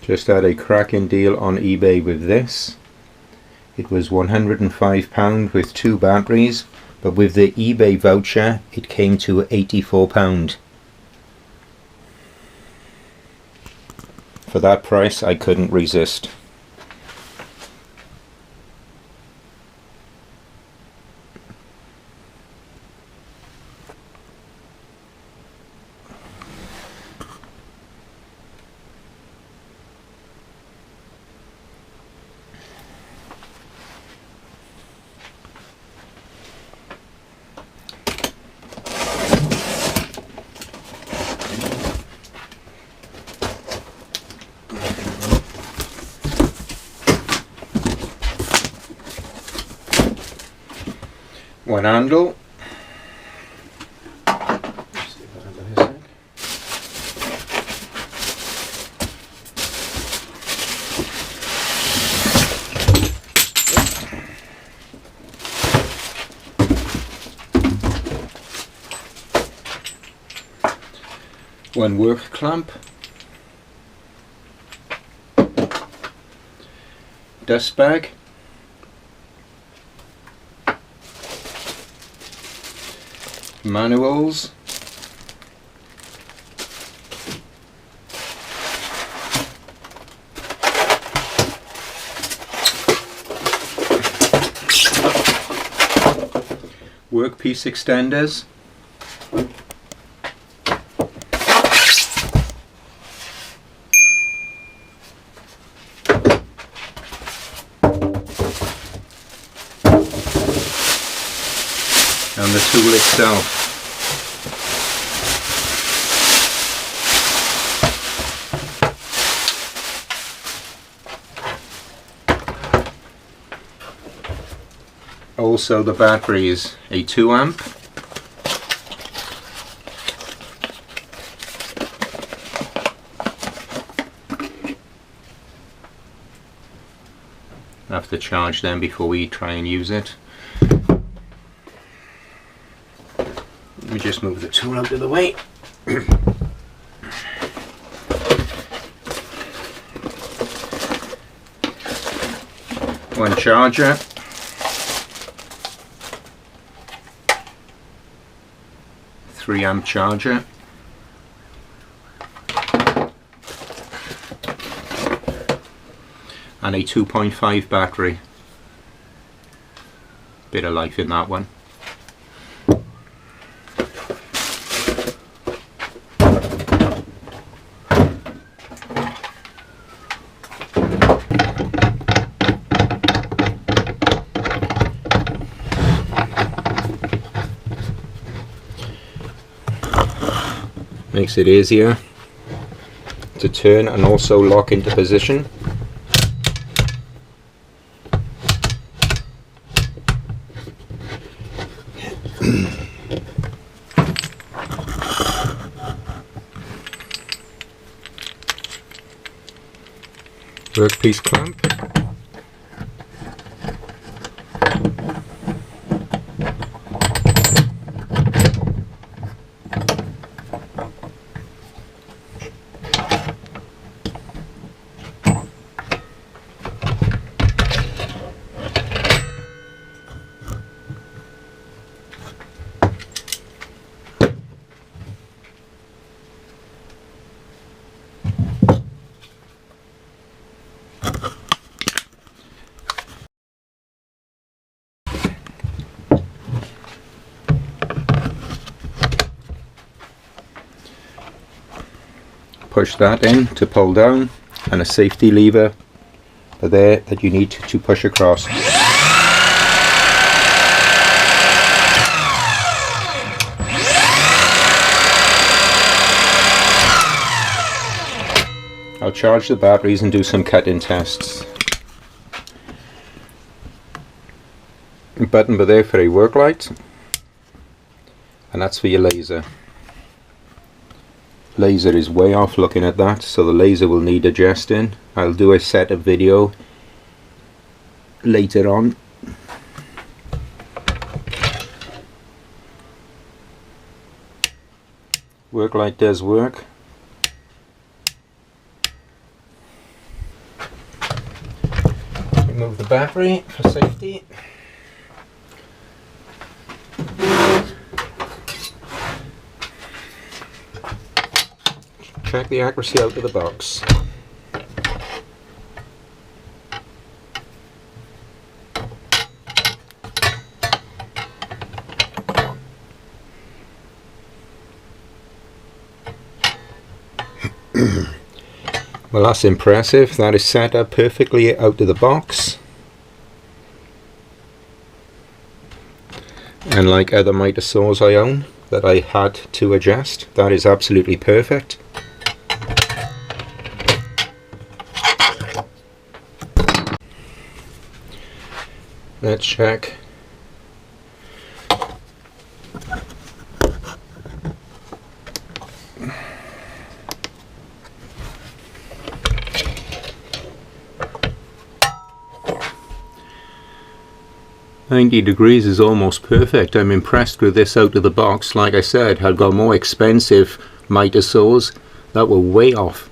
Just had a cracking deal on eBay with this. It was £105 with 2 batteries, but with the eBay voucher it came to £84. For that price I couldn't resist. One handle. One work clamp. Dust bag. Manuals, workpiece extenders, and the tool itself. Also the batteries, a 2 amp, I have to charge them before we try and use it. Let me just move the tool out of the way. One charger, .3 amp charger, and a 2.5 battery. Bit of life in that one. Makes it easier to turn and also lock into position. Workpiece clamp. Push that in to pull down, and a safety lever there that you need to push across. I'll charge the batteries and do some cut-in tests. A button there for a work light, and that's for your laser. Laser is way off looking at that, so the laser will need adjusting. I'll do a setup video later on. Work light does work. remove the battery for safety. Check the accuracy out of the box. Well, that's impressive. That is set up perfectly out of the box. And like other miter saws I own that I had to adjust, that is absolutely perfect. Let's check. "90 degrees is almost perfect." I'm impressed with this out of the box. Like I said, I've got more expensive miter saws that were way off,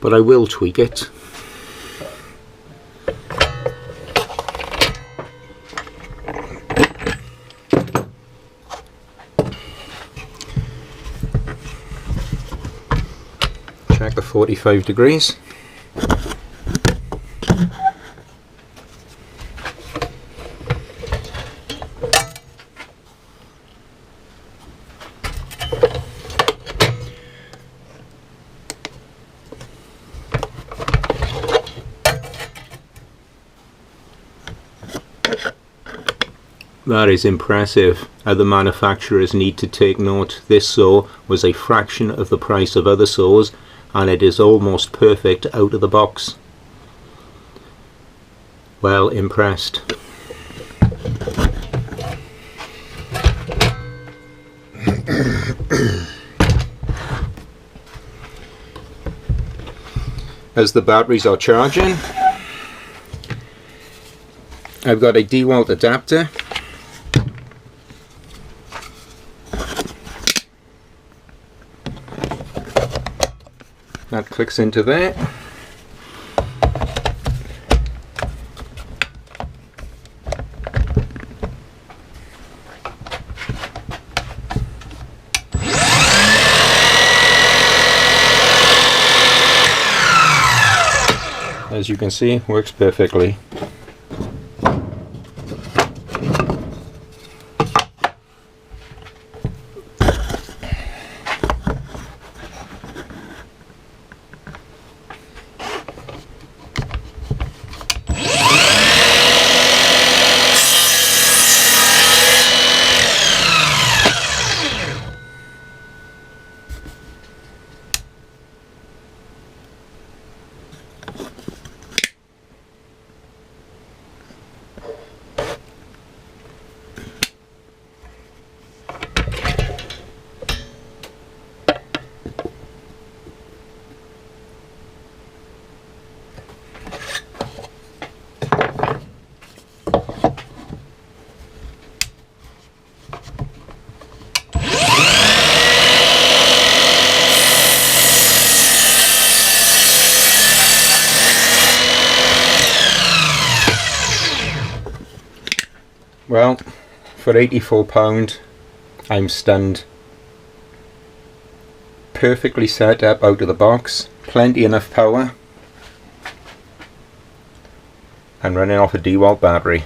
but I will tweak it. Check the 45 degrees. That is impressive. Other manufacturers need to take note. This saw was a fraction of the price of other saws, and it is almost perfect out of the box. Well impressed. As the batteries are charging, I've got a DeWalt adapter. That clicks into there. As you can see, works perfectly. Well, for £84, I'm stunned. Perfectly set up out of the box, plenty enough power, and running off a DeWalt battery.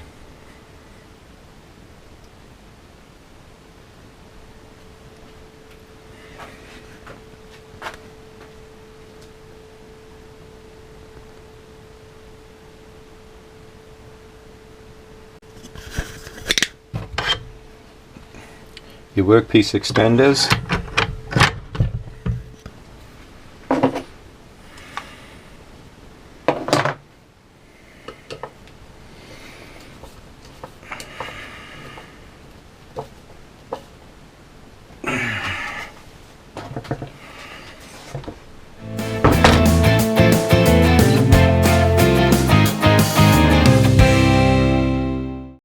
Your workpiece extenders